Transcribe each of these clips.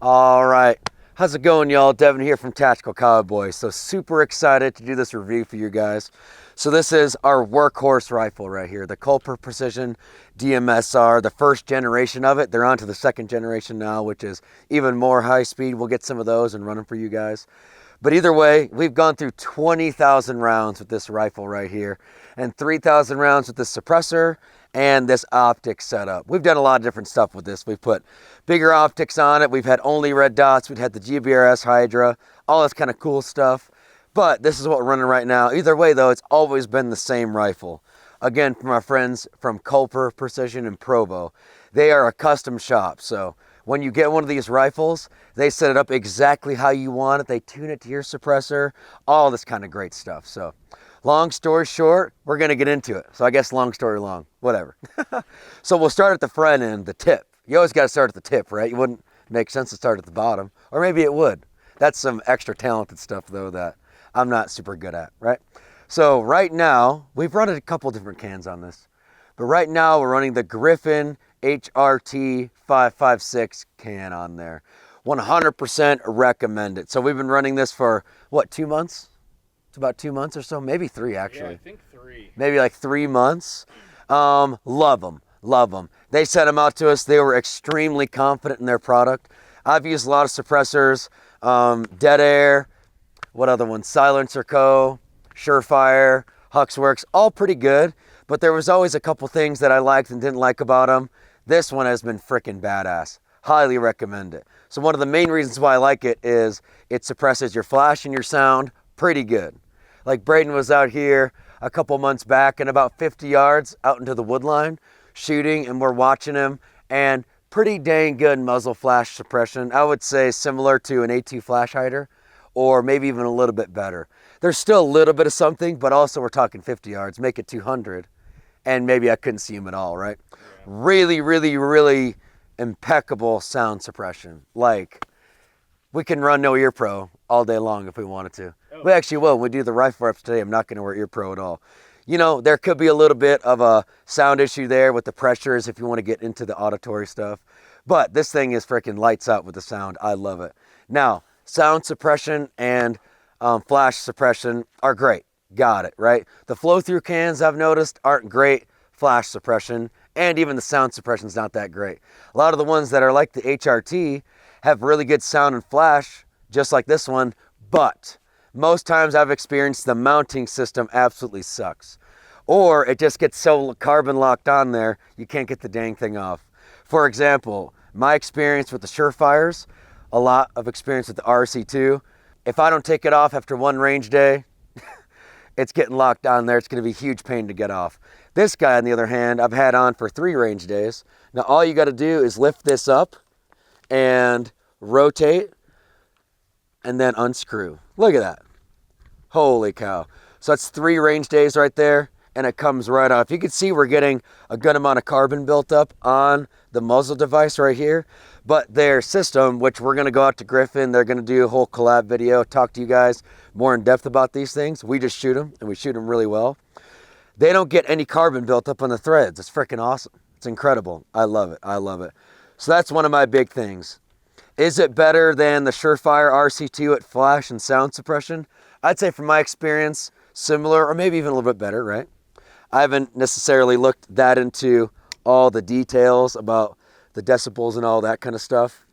All right, how's it going, y'all? Devin here from Tactical Cowboy. So super excited to do this review for you guys. So this is our workhorse rifle right here, the Culper Precision DMSR, the first generation of it. They're on to the second generation now, which is even more high speed. We'll get some of those and run them for you guys. But either way, we've gone through 20,000 rounds with this rifle right here and 3,000 rounds with this suppressor and this optic setup. We've done a lot of different stuff with this. We've put bigger optics on it. We've had only red dots. We've had the GBRS Hydra, all this kind of cool stuff. But this is what we're running right now. Either way, though, it's always been the same rifle. Again, from our friends from Culper Precision and Provo. They are a custom shop, so when you get one of these rifles, they set it up exactly how you want it. They tune it to your suppressor, all this kind of great stuff. So long story short, we're going to get into it. So I guess long story long, whatever. So we'll start at the front end, the tip. You always got to start at the tip, right? It wouldn't make sense to start at the bottom, or maybe it would. That's some extra talented stuff, though, that I'm not super good at, right? So right now, we've run a couple different cans on this, but right now we're running the Griffin HRT 556 can on there. 100% recommend it. So we've been running this for, what, 2 months? It's about 2 months or so, maybe 3 actually. Yeah, I think 3. Maybe like 3 months. Love them, love them. They sent them out to us. They were extremely confident in their product. I've used a lot of suppressors, Dead Air, what other ones? Silencer Co., Surefire, Huxworks, all pretty good, but there was always a couple things that I liked and didn't like about them. This one has been freaking badass. Highly recommend it. So one of the main reasons why I like it is it suppresses your flash and your sound pretty good. Like Braden was out here a couple months back and about 50 yards out into the wood line shooting, and we're watching him, and pretty dang good muzzle flash suppression. I would say similar to an A2 flash hider, or maybe even a little bit better. There's still a little bit of something, but also we're talking 50 yards, make it 200, and maybe I couldn't see him at all, right? Yeah. Really, really, really impeccable sound suppression. Like, we can run no ear pro all day long if we wanted to. Oh. We actually will. When we do the rifle reps today, I'm not going to wear ear pro at all. You know, there could be a little bit of a sound issue there with the pressures if you want to get into the auditory stuff, but this thing is freaking lights out with the sound. I love it. Now, sound suppression and flash suppression are great. Got it, right? The flow-through cans, I've noticed, aren't great flash suppression, and even the sound suppression's not that great. A lot of the ones that are like the HRT have really good sound and flash, just like this one, but most times I've experienced the mounting system absolutely sucks. Or it just gets so carbon locked on there, you can't get the dang thing off. For example, my experience with the Surefires, a lot of experience with the RC2. If I don't take it off after one range day, it's getting locked on there. It's going to be a huge pain to get off. This guy, on the other hand, I've had on for 3 range days. Now, all you got to do is lift this up and rotate and then unscrew. Look at that. Holy cow. So that's 3 range days right there, and it comes right off. You can see we're getting a good amount of carbon built up on the muzzle device right here. But their system, which we're going to go out to Griffin, they're going to do a whole collab video, talk to you guys more in depth about these things. We just shoot them, and we shoot them really well. They don't get any carbon built up on the threads. It's freaking awesome. It's incredible. I love it. I love it. So that's one of my big things. Is it better than the Surefire RC2 at flash and sound suppression? I'd say from my experience, similar, or maybe even a little bit better, right? I haven't necessarily looked that into all the details about the decibels and all that kind of stuff.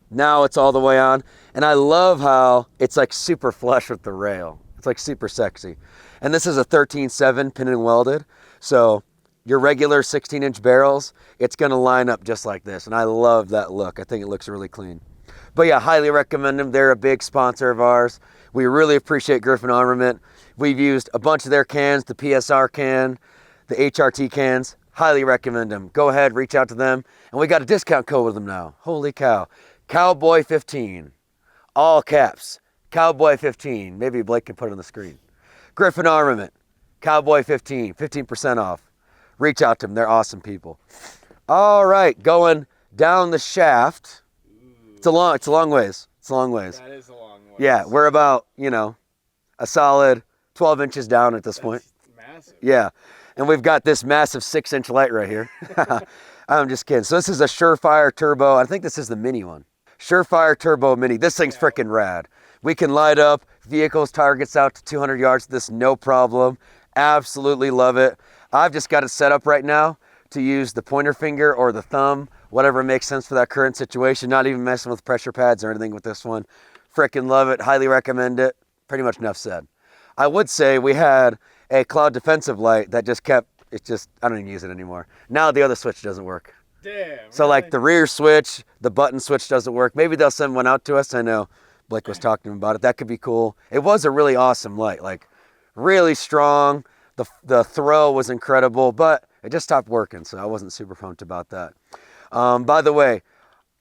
Now it's all the way on. And I love how it's like super flush with the rail. It's like super sexy. And this is a 13.7 pin and welded. So your regular 16-inch barrels, it's going to line up just like this. And I love that look. I think it looks really clean. But yeah, highly recommend them. They're a big sponsor of ours. We really appreciate Griffin Armament. We've used a bunch of their cans, the PSR can, the HRT cans. Highly recommend them. Go ahead, reach out to them. And we got a discount code with them now. Holy cow. Cowboy 15. All caps. Cowboy 15. Maybe Blake can put it on the screen. Griffin Armament. Cowboy 15. 15% off. Reach out to them. They're awesome people. All right, going down the shaft. It's a long ways. It's a long ways. That is a long ways. Yeah, we're about, a solid 12 inches down at this point. Massive. Yeah, and we've got this massive 6-inch light right here. I'm just kidding. So this is a Surefire Turbo. I think this is the mini one. Surefire Turbo Mini. This thing's freaking rad. We can light up vehicles, targets out to 200 yards with this, no problem. Absolutely love it. I've just got it set up right now to use the pointer finger or the thumb, whatever makes sense for that current situation. Not even messing with pressure pads or anything with this one. Freaking love it. Highly recommend it. Pretty much enough said. I would say we had a cloud defensive light that just kept, I don't even use it anymore. Now the other switch doesn't work. Damn. So like the rear switch, the button switch doesn't work. Maybe they'll send one out to us. I know Blake was talking about it. That could be cool. It was a really awesome light, like really strong. The throw was incredible, but it just stopped working, so I wasn't super pumped about that. By the way,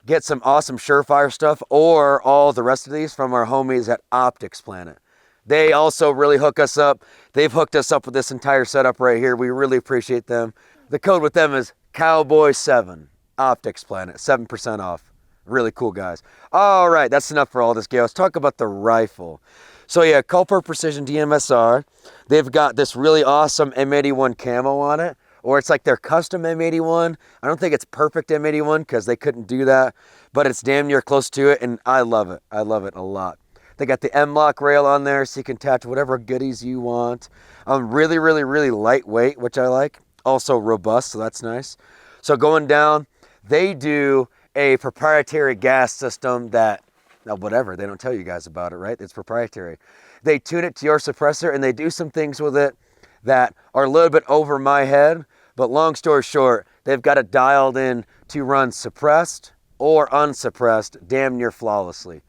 get some awesome Surefire stuff or all the rest of these from our homies at Optics Planet. They also really hook us up. They've hooked us up with this entire setup right here. We really appreciate them. The code with them is Cowboy7, Optics Planet, 7% off. Really cool guys. All right, that's enough for all this gear. Let's talk about the rifle. So yeah, Culper Precision DMSR. They've got this really awesome M81 camo on it, or it's like their custom M81. I don't think it's perfect M81 because they couldn't do that, but it's damn near close to it, and I love it. I love it a lot. They got the M-Lock rail on there so you can attach whatever goodies you want. Really, really, really lightweight, which I like. Also robust, so that's nice. So going down, they do a proprietary gas system that, whatever, they don't tell you guys about it, right? It's proprietary. They tune it to your suppressor and they do some things with it that are a little bit over my head, but long story short, they've got it dialed in to run suppressed or unsuppressed damn near flawlessly.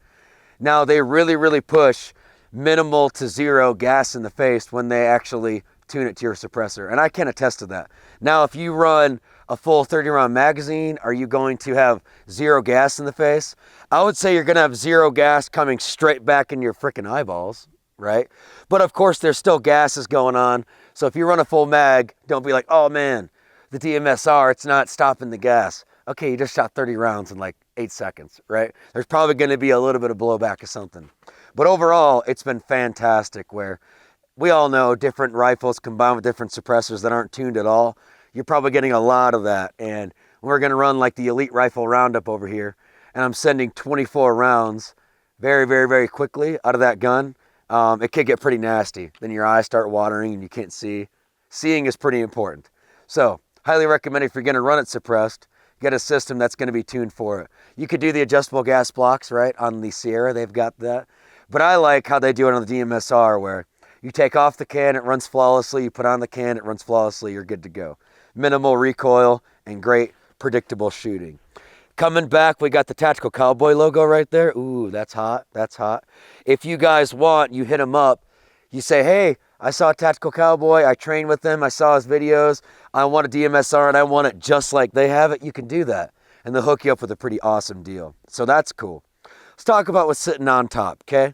Now they really, really push minimal to zero gas in the face when they actually tune it to your suppressor. And I can attest to that. Now, if you run a full 30-round magazine, are you going to have zero gas in the face? I would say you're going to have zero gas coming straight back in your freaking eyeballs, right? But of course, there's still gases going on. So if you run a full mag, don't be like, oh man, the DMSR, it's not stopping the gas. Okay, you just shot 30 rounds in like 8 seconds, right? There's probably going to be a little bit of blowback or something. But overall, it's been fantastic where we all know different rifles combined with different suppressors that aren't tuned at all. You're probably getting a lot of that. And we're going to run like the Elite Rifle Roundup over here. And I'm sending 24 rounds very, very, very quickly out of that gun. It could get pretty nasty. Then your eyes start watering and you can't see. Seeing is pretty important. So highly recommend if you're going to run it suppressed, get a system that's going to be tuned for it. You could do the adjustable gas blocks, right? On the Sierra, they've got that. But I like how they do it on the DMSR where you take off the can, it runs flawlessly. You put on the can, it runs flawlessly. You're good to go. Minimal recoil and great predictable shooting. Coming back, we got the Tactical Cowboy logo right there. Ooh, that's hot. That's hot. If you guys want, you hit them up. You say, hey, I saw Tactical Cowboy. I trained with him. I saw his videos. I want a DMSR and I want it just like they have it. You can do that. And they'll hook you up with a pretty awesome deal. So that's cool. Let's talk about what's sitting on top, okay?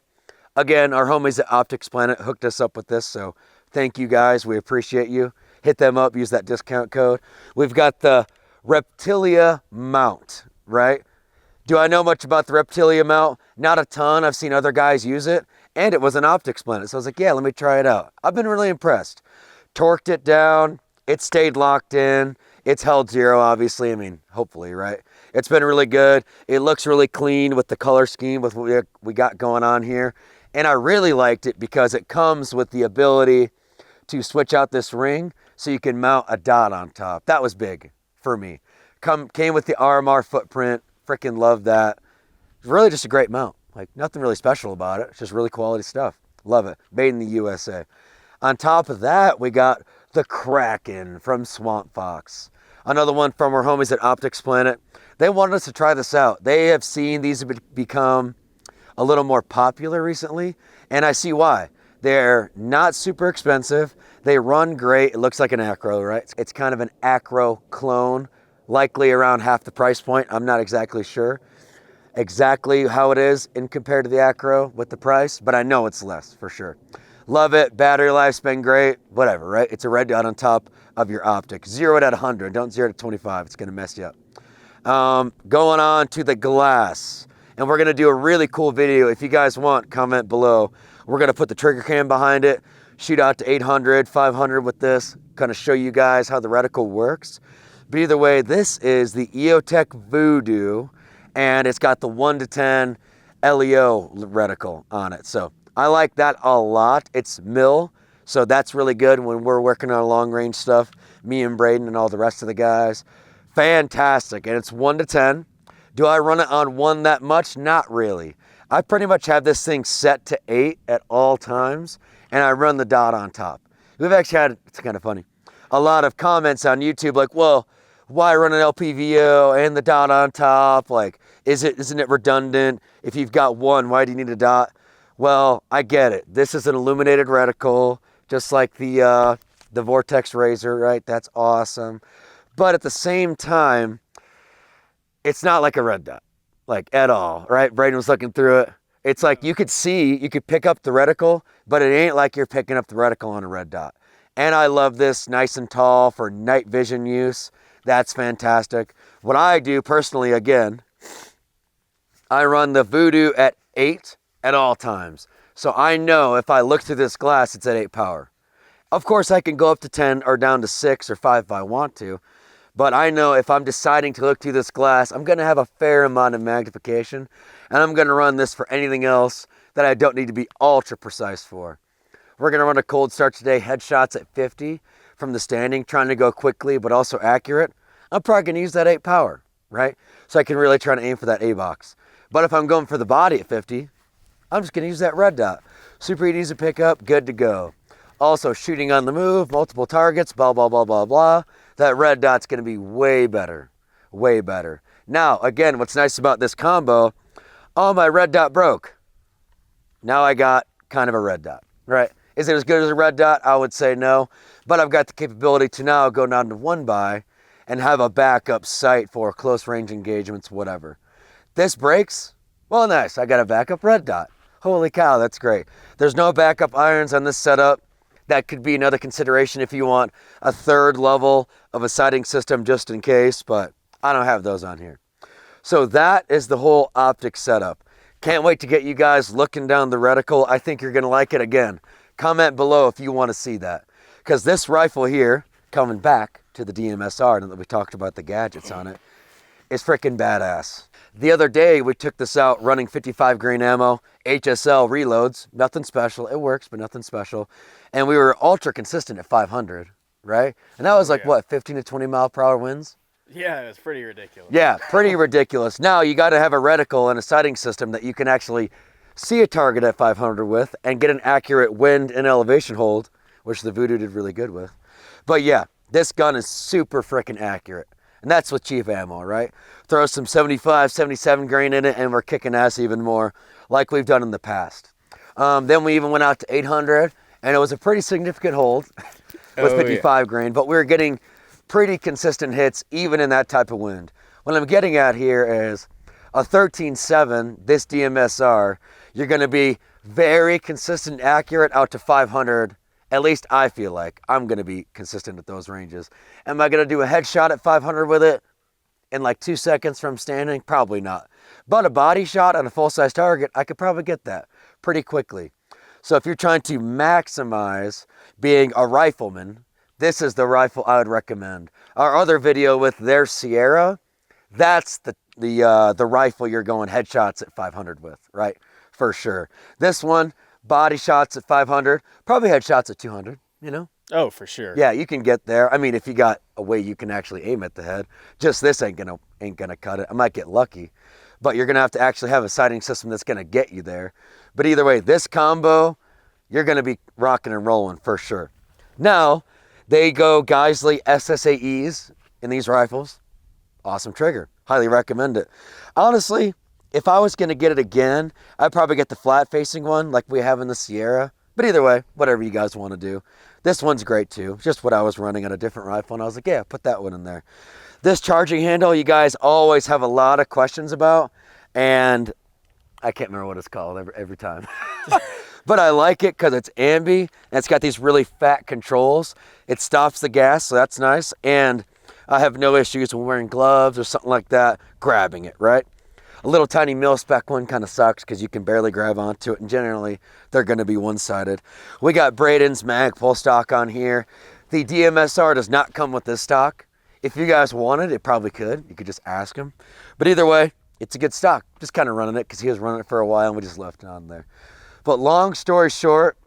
Again, our homies at Optics Planet hooked us up with this, so thank you guys. We appreciate you. Hit them up, use that discount code. We've got the Reptilia mount, right? Do I know much about the Reptilia mount? Not a ton. I've seen other guys use it, and it was an Optics Planet, so I was like, yeah, let me try it out. I've been really impressed. Torqued it down. It stayed locked in. It's held zero, obviously. I mean, hopefully, right? It's been really good. It looks really clean with the color scheme with what we got going on here. And I really liked it because it comes with the ability to switch out this ring so you can mount a dot on top. That was big for me. Came with the RMR footprint. Freaking love that. It's really just a great mount. Like nothing really special about it. It's just really quality stuff. Love it. Made in the USA. On top of that, we got the Kraken from Swamp Fox. Another one from our homies at Optics Planet. They wanted us to try this out. They have seen these become a little more popular recently, and I see why. They're not super expensive. They run great. It looks like an Acro, right? It's kind of an Acro clone, likely around half the price point. I'm not exactly sure exactly how it is in compared to the Acro with the price, but I know it's less for sure. Love it. Battery life's been great. Whatever, right? It's a red dot on top of your optic. Zero it at 100. Don't zero it at 25. It's going to mess you up. Going on to the glass. And we're going to do a really cool video. If you guys want, comment below. We're going to put the trigger cam behind it, shoot out to 800, 500 with this, kind of show you guys how the reticle works. But either way, this is the EOTech Voodoo, and it's got the 1-to-10 LEO reticle on it. So I like that a lot. It's mil, so that's really good when we're working on long range stuff. Me and Braden and all the rest of the guys. Fantastic, and it's 1-to-10. Do I run it on 1 that much? Not really. I pretty much have this thing set to 8 at all times, and I run the dot on top. We've actually had, it's kind of funny, a lot of comments on YouTube like, well, why run an LPVO and the dot on top? Like, isn't it redundant? If you've got 1, why do you need a dot? Well, I get it. This is an illuminated reticle, just like the Vortex Razor, right? That's awesome. But at the same time, it's not like a red dot, like at all, right? Braden was looking through it. It's like you could pick up the reticle, but it ain't like you're picking up the reticle on a red dot. And I love this, nice and tall for night vision use. That's fantastic. What I do personally, again, I run the Voodoo at 8 at all times. So I know if I look through this glass, it's at 8 power. Of course, I can go up to 10 or down to 6 or 5 if I want to. But I know if I'm deciding to look through this glass, I'm going to have a fair amount of magnification. And I'm going to run this for anything else that I don't need to be ultra precise for. We're going to run a cold start today, headshots at 50 from the standing, trying to go quickly but also accurate. I'm probably going to use that 8 power, right? So I can really try to aim for that A box. But if I'm going for the body at 50, I'm just going to use that red dot. Super easy to pick up, good to go. Also, shooting on the move, multiple targets, blah, blah, blah, blah, blah. That red dot's going to be way better, way better. Now, again, what's nice about this combo, oh, my red dot broke. Now I got kind of a red dot, right? Is it as good as a red dot? I would say no. But I've got the capability to now go down to 1x and have a backup sight for close range engagements, whatever. This breaks, well, nice. I got a backup red dot. Holy cow, that's great. There's no backup irons on this setup. That could be another consideration if you want a third level of a sighting system just in case, but I don't have those on here. So that is the whole optic setup. Can't wait to get you guys looking down the reticle. I think you're going to like it. Again, comment below if you want to see that. Because this rifle here, coming back to the DMSR, now that we talked about the gadgets on it, is freaking badass. The other day, we took this out running 55 grain ammo, HSL reloads, nothing special. It works, but nothing special. And we were ultra consistent at 500, right? And that was like, what, 15 to 20 mile per hour winds? Yeah, it was pretty ridiculous. Yeah, pretty ridiculous. Now you got to have a reticle and a sighting system that you can actually see a target at 500 with and get an accurate wind and elevation hold, which the Voodoo did really good with. But yeah, this gun is super freaking accurate. And that's with cheap ammo, right? Throw some 75, 77 grain in it and we're kicking ass even more like we've done in the past. Then we even went out to 800 and it was a pretty significant hold with 55 grain, but we were getting pretty consistent hits even in that type of wind. What I'm getting at here is a 13.7, this DMSR, you're gonna be very consistent, accurate out to 500. At least I feel like I'm going to be consistent at those ranges. Am I going to do a headshot at 500 with it in like 2 seconds from standing? Probably not. But a body shot on a full-size target, I could probably get that pretty quickly. So if you're trying to maximize being a rifleman, this is the rifle I would recommend. Our other video with their Sierra, that's the rifle you're going headshots at 500 with, right? For sure. This one, body shots at 500, probably headshots at 200, you know? Oh, for sure. Yeah, you can get there. I mean, if you got a way you can actually aim at the head, just this ain't gonna cut it. I might get lucky, but you're gonna have to actually have a sighting system that's gonna get you there. But either way, this combo, you're gonna be rocking and rolling for sure. Now, they go Geisley SSAEs in these rifles. Awesome trigger. Highly recommend it. Honestly, if I was gonna get it again, I'd probably get the flat facing one like we have in the Sierra. But either way, whatever you guys want to do. This one's great too. Just what I was running on a different rifle, and I was like, yeah, put that one in there. This charging handle, you guys always have a lot of questions about, and I can't remember what it's called every time. But I like it because it's ambi, and it's got these really fat controls. It stops the gas, so that's nice. And I have no issues when wearing gloves or something like that, grabbing it, right? A little tiny mil-spec one kind of sucks because you can barely grab onto it, and generally they're going to be one-sided. We got Braden's Magpul stock on here. The DMSR does not come with this stock. If you guys wanted, it probably could. You could just ask him. But either way, it's a good stock. Just kind of running it because he was running it for a while and we just left it on there. But long story short,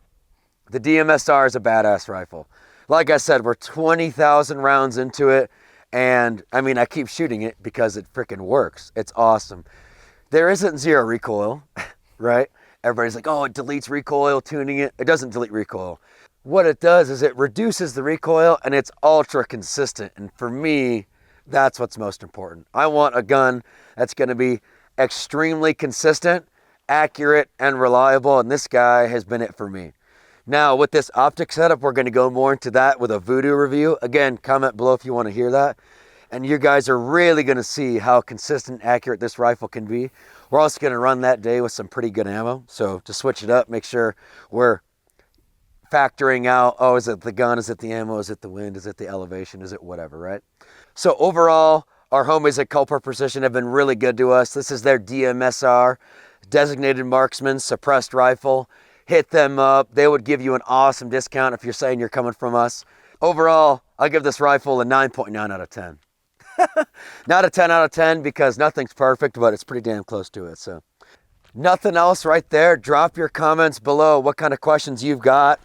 the DMSR is a badass rifle. Like I said, we're 20,000 rounds into it. And I mean, I keep shooting it because it freaking works. It's awesome. There isn't zero recoil, right? Everybody's like, oh, it deletes recoil, tuning it. It doesn't delete recoil. What it does is it reduces the recoil and it's ultra consistent. And for me, that's what's most important. I want a gun that's gonna be extremely consistent, accurate, and reliable. And this guy has been it for me. Now, with this optic setup, we're going to go more into that with a Voodoo review. Again, comment below if you want to hear that. And you guys are really going to see how consistent, accurate this rifle can be. We're also going to run that day with some pretty good ammo. So to switch it up, make sure we're factoring out, oh, is it the gun, is it the ammo, is it the wind, is it the elevation, is it whatever, right? So overall, our homies at Culper Precision have been really good to us. This is their DMSR, Designated Marksman Suppressed Rifle. Hit them up. They would give you an awesome discount if you're saying you're coming from us. Overall, I'll give this rifle a 9.9 out of 10. Not a 10 out of 10 because nothing's perfect, but it's pretty damn close to it. So nothing else right there. Drop your comments below what kind of questions you've got.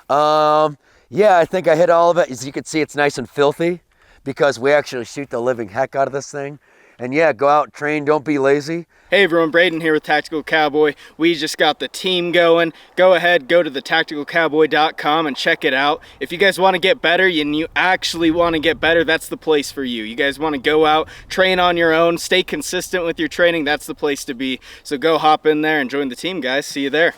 Yeah, I think I hit all of it. As you can see, it's nice and filthy because we actually shoot the living heck out of this thing. And yeah, go out, train, don't be lazy. Hey everyone, Braden here with Tactical Cowboy. We just got the team going. Go ahead, go to the tacticalcowboy.com and check it out. If you guys want to get better and you actually want to get better, that's the place for you. You guys want to go out, train on your own, stay consistent with your training, that's the place to be. So go hop in there and join the team, guys. See you there.